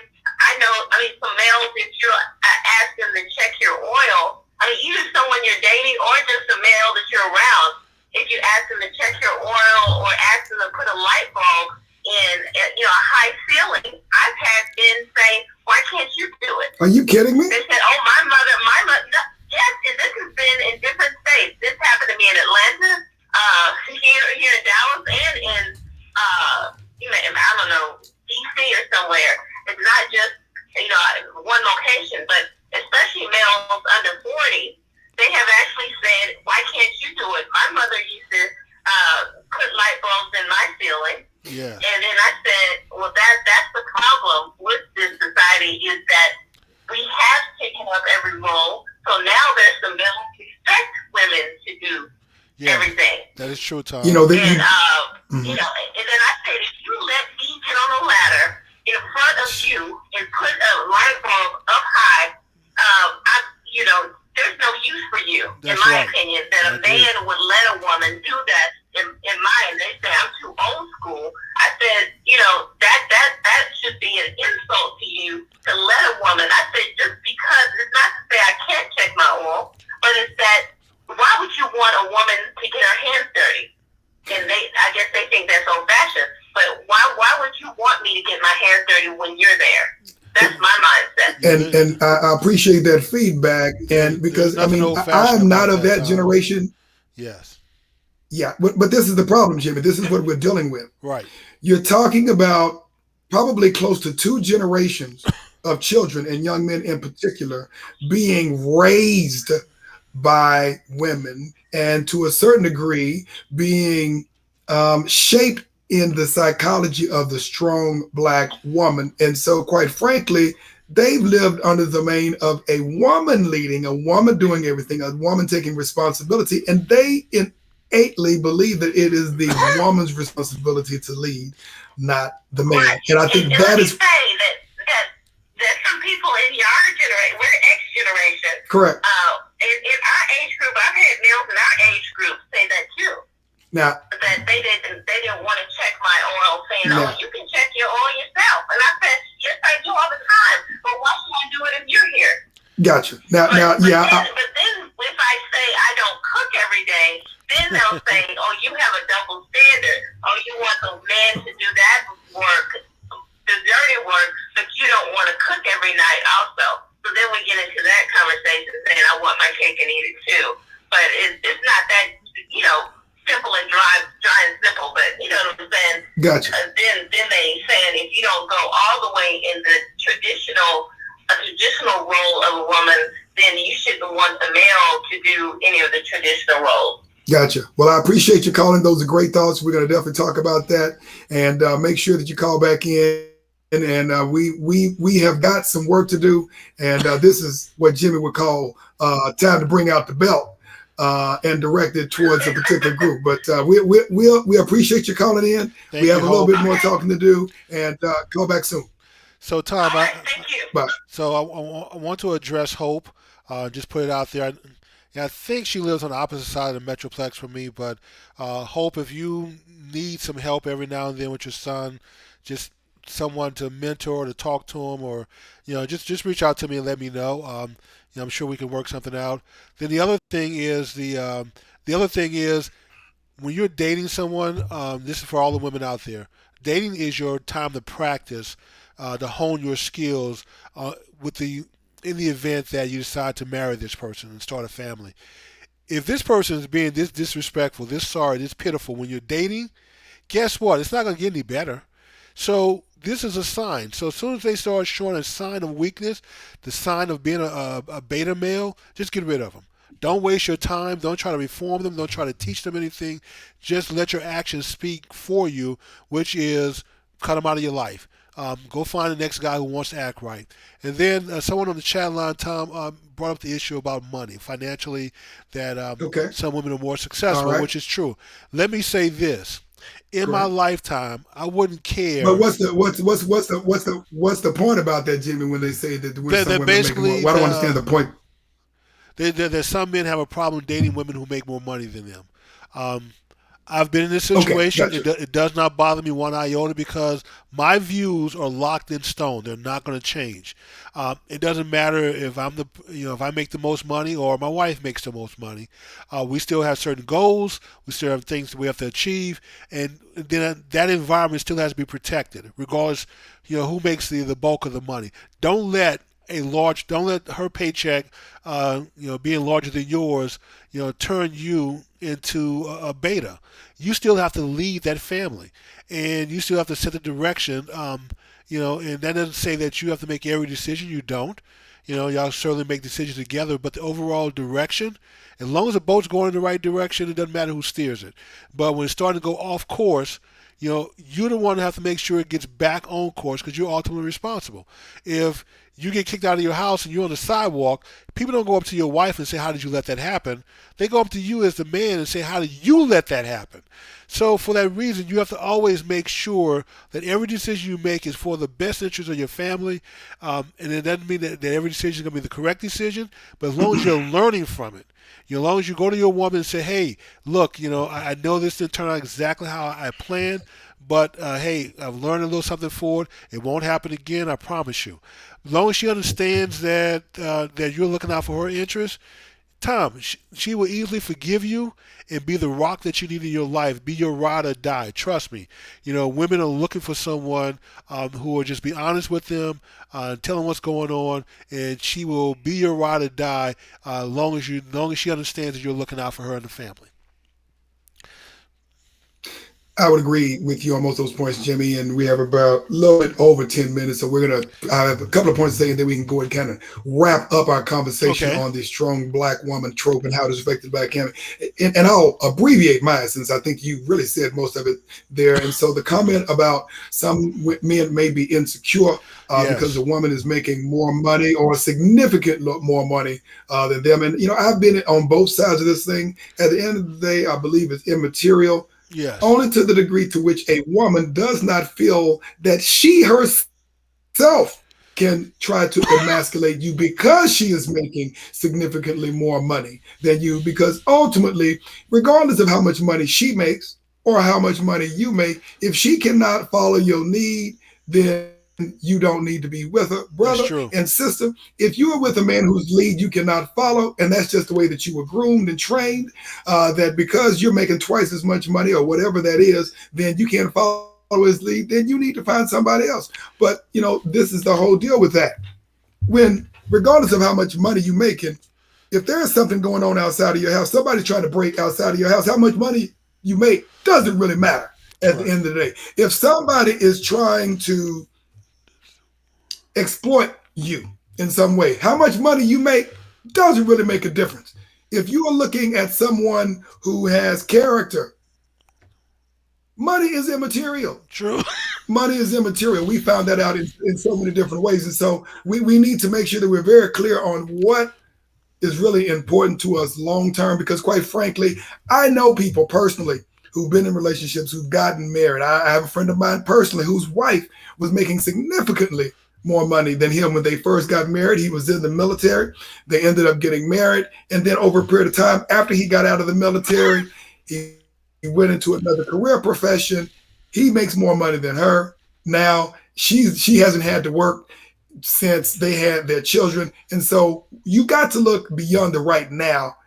Are you kidding me? They said, "Oh, my mother." No, yes, and this has been in different states. This happened to me in Atlanta, here in Dallas, and in I don't know, DC or somewhere. It's not just one location, but especially males under 40, they have actually said, "Why can't you do it?" My mother used to put light bulbs in my ceiling. Yeah. And then I said, well, that's the problem with this society is that we have taken up every role. So now there's some men who expect women to do everything. That is true, Tom. You know, and then I said, if you let me get on a ladder in front of you and put a light bulb up high, there's no use for you, That's in my right. opinion, that a man would let a woman do that. In mine, they say I'm too old school. I said, that should be an insult to you to let a woman. I said, just because it's not to say I can't check my oil, but it's that why would you want a woman to get her hands dirty? And I guess they think that's old fashioned. But why would you want me to get my hands dirty when you're there? That's my mindset. And I appreciate that feedback. And because I'm not of that generation. Yes. Yeah, but this is the problem, Jimmy. This is what we're dealing with. Right. You're talking about probably close to 2 generations of children and young men in particular being raised by women and to a certain degree being shaped in the psychology of the strong Black woman. And so, quite frankly, they've lived under the domain of a woman leading, a woman doing everything, a woman taking responsibility, and they innately believe that it is the woman's responsibility to lead, not the man. Right. And I think that is that some people in your generation, we're X generation. Correct. In our age group, I've had males in our age group say that too. Now, that they didn't want to check my oil, saying, "Oh, you can check your oil yourself." And I said, "Yes, I do all the time. But why should I do it if you're here?" Gotcha. But then if I say I don't cook every day, then they'll say, "Oh, you have a double standard. Oh, you want the man to do that work, the dirty work, but you don't want to cook every night also." So then we get into that conversation saying, "I want my cake and eat it too." But it's not that, simple and dry and simple, but you know what I'm saying? Gotcha. Then they saying if you don't go all the way in the traditional role of a woman, then you shouldn't want the male to do any of the traditional roles. Gotcha. Well, I appreciate you calling. Those are great thoughts. We're going to definitely talk about that, and make sure that you call back in. And we have got some work to do, and this is what Jimmy would call time to bring out the belt. And direct it towards a particular group. But we appreciate you calling in. We have a little bit more talking to do, and call back soon. So, Tom, Thank you. Bye. So I want to address Hope. Just put it out there. I think she lives on the opposite side of the Metroplex from me. But Hope, if you need some help every now and then with your son, just someone to mentor, to talk to him, or just reach out to me and let me know. I'm sure we can work something out. Then the other thing is when you're dating someone. This is for all the women out there. Dating is your time to practice, to hone your skills. In the event that you decide to marry this person and start a family. If this person is being this disrespectful, this sorry, this pitiful when you're dating, guess what? It's not going to get any better. So this is a sign. So as soon as they start showing a sign of weakness, the sign of being a beta male, just get rid of them. Don't waste your time. Don't try to reform them. Don't try to teach them anything. Just let your actions speak for you, which is cut them out of your life. Go find the next guy who wants to act right. And then someone on the chat line, Tom, brought up the issue about money, financially, that some women are more successful, which is true. Let me say this. In my lifetime, I wouldn't care. But what's the point about that, Jimmy? When they say that some women make more, well, I don't understand the point. That some men have a problem dating women who make more money than them. I've been in this situation. Okay, gotcha. It does not bother me one iota because my views are locked in stone. They're not going to change. It doesn't matter if if I make the most money or my wife makes the most money. We still have certain goals. We still have things that we have to achieve, and then that environment still has to be protected, regardless, who makes the bulk of the money. Don't let a large, don't let her paycheck, being larger than yours, turn you into a beta. You still have to lead that family, and you still have to set the direction. And that doesn't say that you have to make every decision. You don't. Y'all certainly make decisions together, but the overall direction, as long as the boat's going in the right direction, it doesn't matter who steers it. But when it's starting to go off course, you're the one that have to make sure it gets back on course because you're ultimately responsible. If you get kicked out of your house and you're on the sidewalk, people don't go up to your wife and say, "How did you let that happen?" They go up to you as the man and say, "How did you let that happen?" So for that reason, you have to always make sure that every decision you make is for the best interest of your family. And it doesn't mean that every decision is going to be the correct decision, but as long as you're learning from it, as long as you go to your woman and say, "Hey, look, I know this didn't turn out exactly how I planned, but hey, I've learned a little something for it. It won't happen again, I promise you." As long as she understands that you're looking out for her interests, Tom, she will easily forgive you and be the rock that you need in your life, be your ride or die. Trust me. Women are looking for someone who will just be honest with them, tell them what's going on, and she will be your ride or die long as she understands that you're looking out for her and the family. I would agree with you on most of those points, Jimmy. And we have about a little bit over 10 minutes. So we're going to, I have a couple of points to say, and then we can go and kind of wrap up our conversation Okay. on the strong black woman trope and how it is affected by women. And I'll abbreviate mine since I think you really said most of it there. And so the comment about some men may be insecure because Yes. the woman is making more money or significant more money than them. And, I've been on both sides of this thing. At the end of the day, I believe it's immaterial Yes. only to the degree to which a woman does not feel that she herself can try to emasculate you because she is making significantly more money than you. Because ultimately, regardless of how much money she makes or how much money you make, if she cannot follow your need, then you don't need to be with her. That's Brother true. and sister, if you are with a man whose lead you cannot follow, and that's just the way that you were groomed and trained, that because you're making twice as much money or whatever that is, then you can't follow his lead, then you need to find somebody else. But, this is the whole deal with that. When, regardless of how much money you're making, if there is something going on outside of your house, somebody's trying to break outside of your house, how much money you make doesn't really matter at the Right. end of the day. If somebody is trying to exploit you in some way, how much money you make doesn't really make a difference. If you are looking at someone who has character, money is immaterial. True. Money is immaterial. We found that out in so many different ways. And so we need to make sure that we're very clear on what is really important to us long term, because quite frankly, I know people personally who've been in relationships who've gotten married. I have a friend of mine personally whose wife was making significantly more money than him when they first got married. He was in the military. They ended up getting married. And then over a period of time, after he got out of the military, he went into another career profession. He makes more money than her. Now she hasn't had to work since they had their children. And so you got to look beyond the right now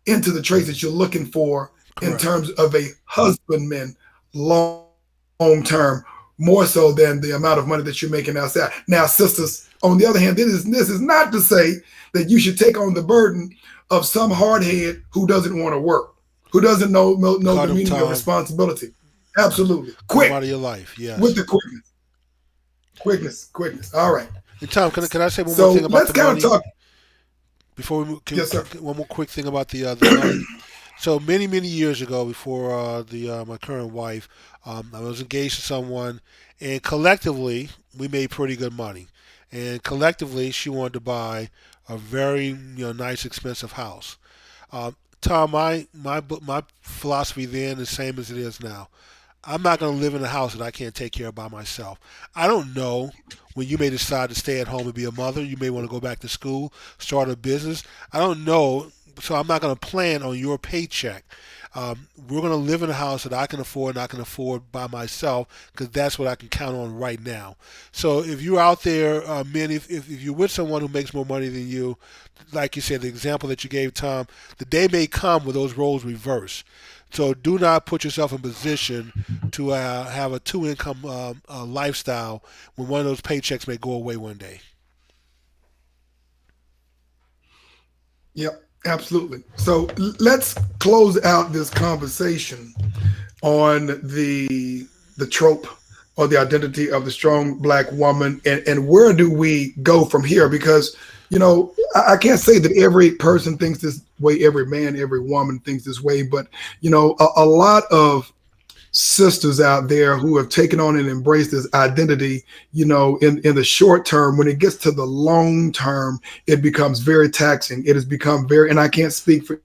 into the traits that you're looking for in Correct. terms of a husbandman long term, more so than the amount of money that you're making outside. Now, sisters, on the other hand, this is not to say that you should take on the burden of some hardhead who doesn't want to work, who doesn't know Cut the him, meaning of Tom. responsibility. Absolutely. Cut him Quick out of your life. with Yes. the quickness. All right. And Tom, can I say one more So thing about let's the kind of money talk. before we Yes, sir. one more quick thing about the money. So many years ago, before the my current wife, I was engaged to someone, and collectively we made pretty good money. And collectively, she wanted to buy a very nice, expensive house. Tom, my philosophy then is the same as it is now. I'm not going to live in a house that I can't take care of by myself. I don't know when you may decide to stay at home and be a mother. You may want to go back to school, start a business. I don't know. So I'm not going to plan on your paycheck. We're going to live in a house that I can afford and I can afford by myself because that's what I can count on right now. So if you're out there, men, if you're with someone who makes more money than you, like you said, the example that you gave, Tom, the day may come where those roles reverse. So do not put yourself in position to have a two-income lifestyle when one of those paychecks may go away one day. Yep, absolutely. So let's close out this conversation on the trope or the identity of the strong black woman, and where do we go from here? Because I can't say that every person thinks this way, every man, every woman thinks this way, but a lot of sisters out there who have taken on and embraced this identity, in the short term. When it gets to the long term, it becomes very taxing. It has become very, and I can't speak for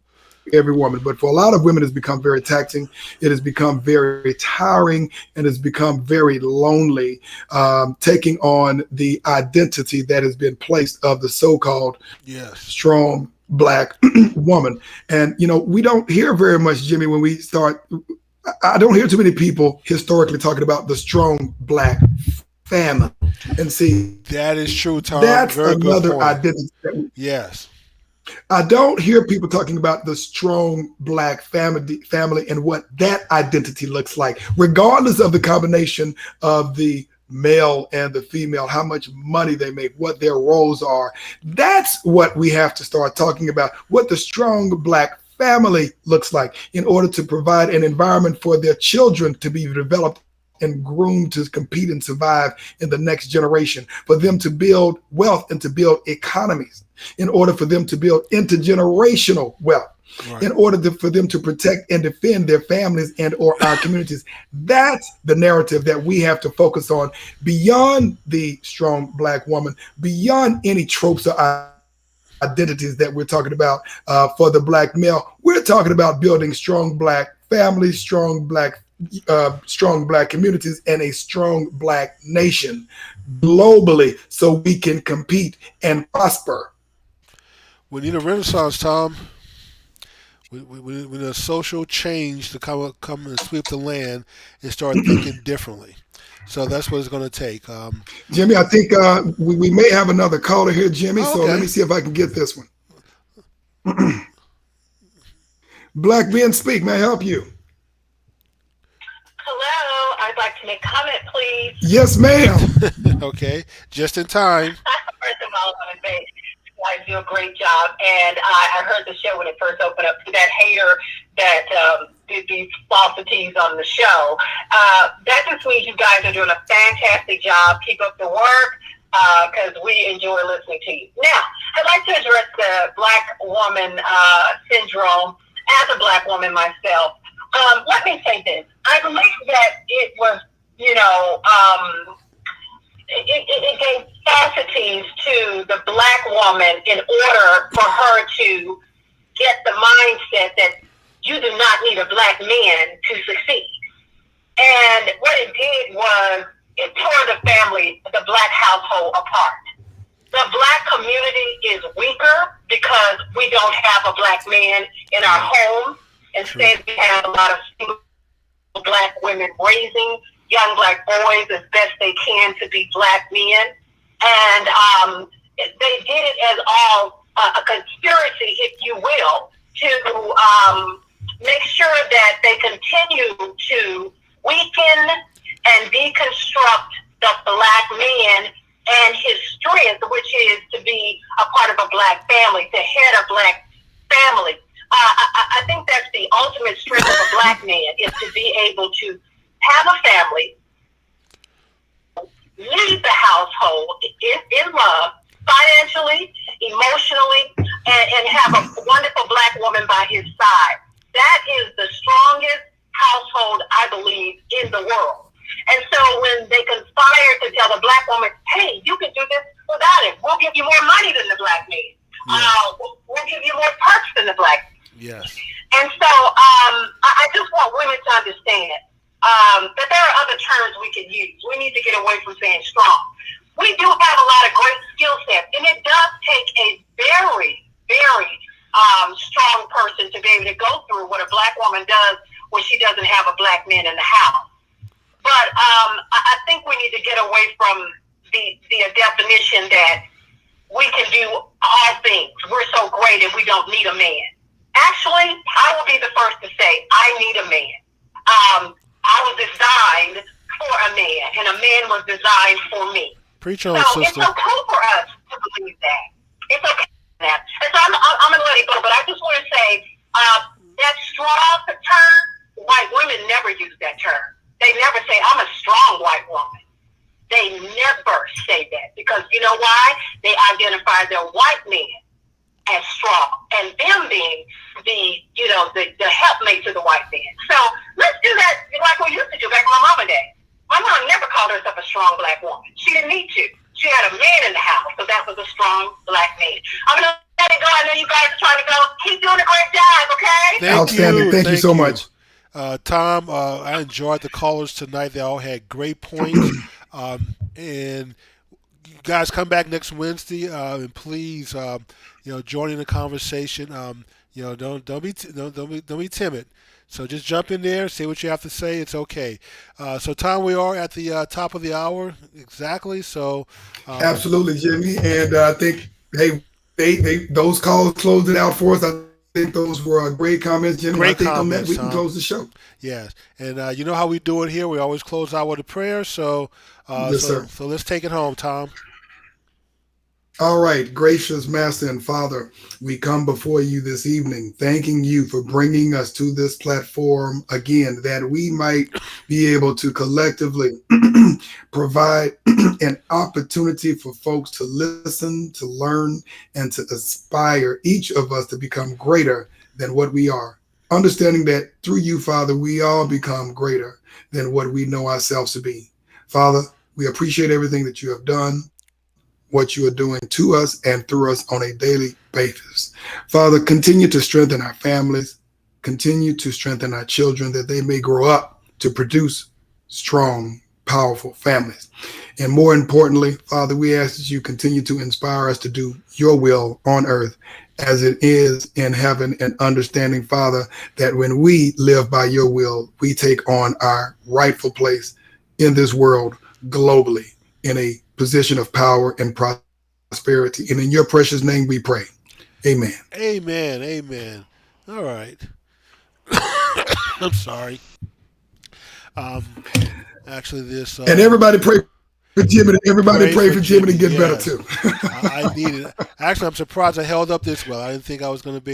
every woman, but for a lot of women, it's become very taxing. It has become very tiring, and it's become very lonely, taking on the identity that has been placed of the so-called Yes. strong black woman. And we don't hear very much, Jimmy, when we start. I don't hear too many people historically talking about the strong black family. And see, That is true, Tom. that's Very good another point. identity. Yes. I don't hear people talking about the strong black family and what that identity looks like, regardless of the combination of the male and the female, how much money they make, what their roles are. That's what we have to start talking about, what the strong black family looks like, in order to provide an environment for their children to be developed and groomed to compete and survive in the next generation, for them to build wealth and to build economies, in order for them to build intergenerational wealth, Right. in order for them to protect and defend their families and or our communities. That's the narrative that we have to focus on, beyond the strong black woman, beyond any tropes or identities that we're talking about for the black male. We're talking about building strong black families, strong black communities, and a strong black nation globally, so we can compete and prosper. We need a renaissance, Tom. We need a social change to come and sweep the land and start thinking differently. So that's what it's going to take. Jimmy, I think we may have another caller here, Jimmy. Oh, So let okay. me see if I can get this one. Black Ben, speak. May I help you? Hello, I'd like to make comment, please. Yes, ma'am. Okay. Just in time. First of all, I want to say you guys do a great job, and I heard the show when it first opened up. To that hater that did these falsities on the show, that just means you guys are doing a fantastic job. Keep up the work, because we enjoy listening to you. Now, I'd like to address the black woman syndrome. As a black woman myself, let me say this. I believe that it was, it gave faculties to the black woman in order for her to get the mindset that you do not need a black man to succeed. And what it did was it tore the family, the black household apart. The black community is weaker because we don't have a black man in our homes. Instead, we have a lot of single black women raising young black boys as best they can to be black men. And they did it as all a conspiracy, if you will, to make sure that they continue to weaken and deconstruct the black man and his strength, which is to be a part of a black family, to head a black family. I think that's the ultimate strength of a black man, is to be able to have a family, lead the household in love, financially, emotionally, and have a wonderful black woman by his side. That is the strongest household, I believe, in the world. And so when they conspire to tell the black woman, hey, you can do this without it. We'll give you more money than the black man. Yes. We'll give you more perks than the black man. Yes. And so I just want women to understand that there are other terms we can use. We need to get away from saying strong. We do have a lot of great skill sets, and it does take a very, very strong person to be able to go through what a black woman does when she doesn't have a black man in the house. But I think we need to get away from the definition that we can do all things. We're so great and we don't need a man. Actually, I will be the first to say I need a man. I was designed for a man, and a man was designed for me. Preach on, So sister. it's okay for us to believe that. It's okay for that. And so I'm going to let it go they identify their white men as strong, and them being the helpmate to the white man. So let's do that like we used to do back in my mama day. My mom never called herself a strong black woman. She didn't need to. She had a man in the house, so that was a strong black man. I'm gonna let it go. I know you guys are trying to go. Keep doing a great job, okay? Outstanding. Thank you so much. Tom, I enjoyed the callers tonight. They all had great points. And you guys come back next Wednesday, and please, join in the conversation. Don't be timid. So just jump in there, say what you have to say. It's okay. So Tom, we are at the top of the hour exactly. So absolutely, Jimmy. And I think they those calls closed it out for us. I think those were great comments, Jimmy. Great I think comments, on that we can Tom. close the show. Yes, and you know how we do it here. We always close out with a prayer. So, Yes, sir. So let's take it home, Tom. All right, gracious Master and Father, we come before you this evening, thanking you for bringing us to this platform again, that we might be able to collectively provide an opportunity for folks to listen, to learn, and to aspire each of us to become greater than what we are. Understanding that through you, Father, we all become greater than what we know ourselves to be. Father, we appreciate everything that you have done, what you are doing to us and through us on a daily basis. Father, continue to strengthen our families, continue to strengthen our children, that they may grow up to produce strong, powerful families. And more importantly, Father, we ask that you continue to inspire us to do your will on earth as it is in heaven, and understanding, Father, that when we live by your will, we take on our rightful place in this world globally in a position of power and prosperity. And in your precious name we pray. Amen. Amen. Amen. All right. I'm sorry. Actually, this. And everybody pray for Jimmy. Everybody pray for Jimmy to get better yes. too. I need it. Actually, I'm surprised I held up this well. I didn't think I was going to be